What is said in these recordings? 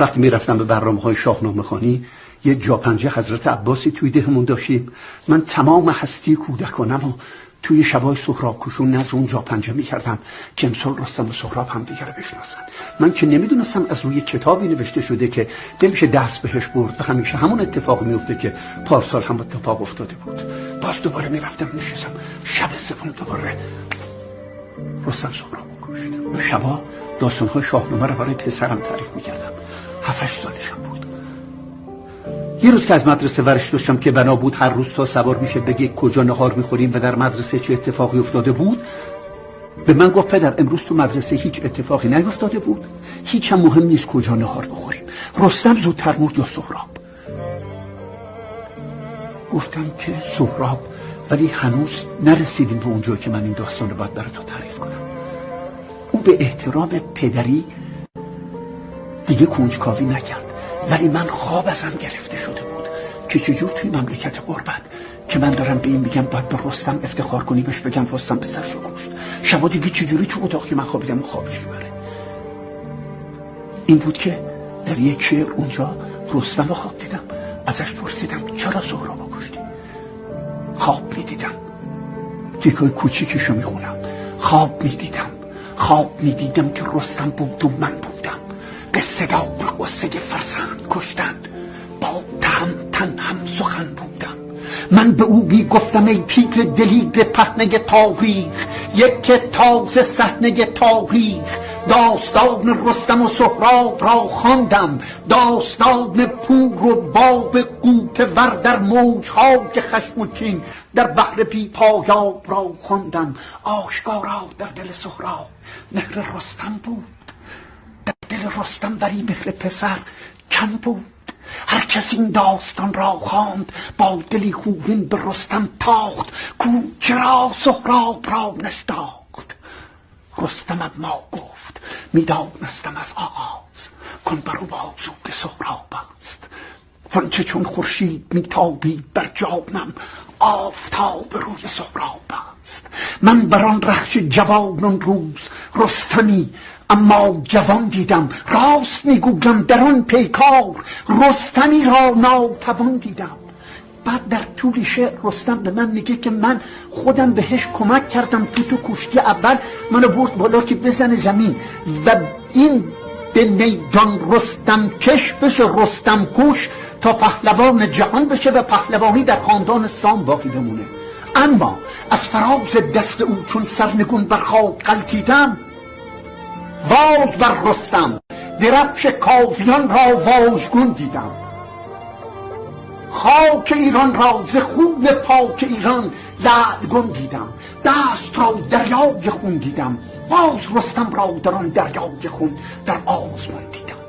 وقتی میرفتم به برنامه‌های شاهنامه خوانی یه جاپنجه حضرت عباسی توی دهمون داشتیم. من تمام هستی کودکانم و توی شبای سهراب کشون نظر اون جاپنجه میکردم که امسال رستم و سهراب هم دیگه رو بشناسن. من که نمیدونستم از روی کتابی نوشته شده که نمیشه دست بهش برد و همیشه همون اتفاق میفته که پارسال هم اتفاق افتاده بود. باز دوباره میرفتم میشستم شب سوم دوباره رستم سهراب کشت. اون شبا داستان‌های شاهنامه رو برای پسرم تعریف میکردم. 7-8 سالشم بود. یه روز که از مدرسه ورش داشتم که بنا بود هر روز تا سوار میشه بگه کجا نهار میخوریم و در مدرسه چه اتفاقی افتاده بود، به من گفت پدر امروز تو مدرسه هیچ اتفاقی نیفتاده بود، هیچ هم مهم نیست کجا نهار بخوریم، رستم زودتر مرد یا سهراب. گفتم که سهراب، ولی هنوز نرسیدیم به اونجا که من این داستان رو باید برای تو تعریف کنم. او به احترام پدری دیگه کنجکاوی نکرد، ولی من خواب ازم گرفته شده بود که چجور توی مملکت غربت که من دارم به این میگم باید به رستم افتخار کنی، بهش بگم رستم پسرشو کشت، شبا دیگه چجوری تو اتاق که من خوابیدم خوابش میبره. این بود که در یک شعر اونجا رستم رو خواب دیدم. ازش پرسیدم چرا سهراب کشتی؟ خواب میدیدم، تیکای کوچیکشو میخونم، خواب میدیدم که رستم بود و من بودم، قصه دار قصه فرزند کشتن، با تهمتن هم سخن بودم، من به او میگفتم ای پیر دلیر پهنه تاریخ، یک تازه صحنه تاریخ، داستان رستم و سهراب را خواندم، داستان پور و باب قوت ور در موجهای خشم و کین در بحر بی پایاب را خواندم. آشکارا در دل سهراب مهر رستم بود، در دل رستم ولی مهر پسر کم بود. هر کس این داستان را خواند با دلی خونین به رستم تاخت، کو چرا سهراب را نشناخت. رستم اما گفت میدانستم از آغاز کن برو بازو که سهراب است، وانچه چون خورشید میتابید بر جانم آفتاب روی سهراب است. من بر آن رخش جوانان روز رستمی اما جوان دیدم، راست میگویم در آن پیکار رستمی را ناتوان دیدم. بعد در طول شعر رستم به من میگه که من خودم بهش کمک کردم تو کشتی اول منو برد بالا که بزنه زمین و این به میدان رستم کش بشه، رستم کش تا پهلوان جهان بشه و پهلوانی در خاندان سام باقی بمونه. اما از فراز دست او چون سرنگون بر خاک غلتیدم، واج بر رستم درفش کاویان را واژگون دیدم، خاک ایران را ز خون پاک ایران لعلگون دیدم، دشت را دریای خون دیدم، باز رستم را در آن دریای خون در آسمان دیدم.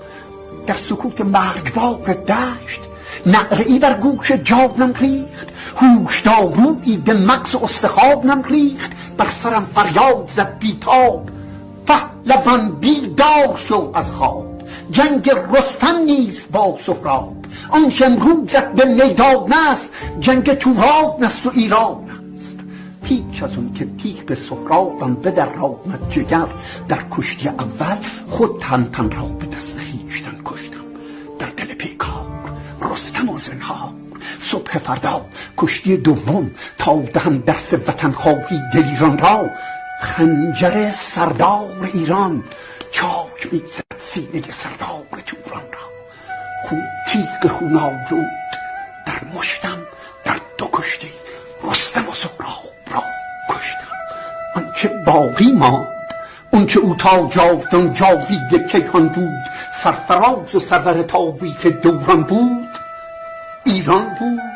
در سکوت مرگبار دشت نعره ای بر گوش جانم ریخت، هوشدارویی به مغز استخوانم ریخت، بر سرم فریاد زد بیتاب پهلوان بیدار شو از خواب، جنگ رستم نیست با سهراب، آنچه امروزت به میدان است جنگ توران است و ایران است. پیچ از اون که تیغ سهرابم به در آمد جگر، در کشتی اول خود تن را به دست خویشتن کشتم، در دل پیکار رستم و زنهار. صبح فردا کشتی دوم تا دهم درس وطن خواهی دلیران را، خنجر سردار ایران چاک میزد سینه سردار توران را. خون تیغ خون آلود در مشتم در دو کشتی رستم و سهراب را کشتم. آنچه باقی ماند اونچه او تا جاودان جاوید کیهان بود، سرفراز و سرور تاریخ دوران بود، ایران بود.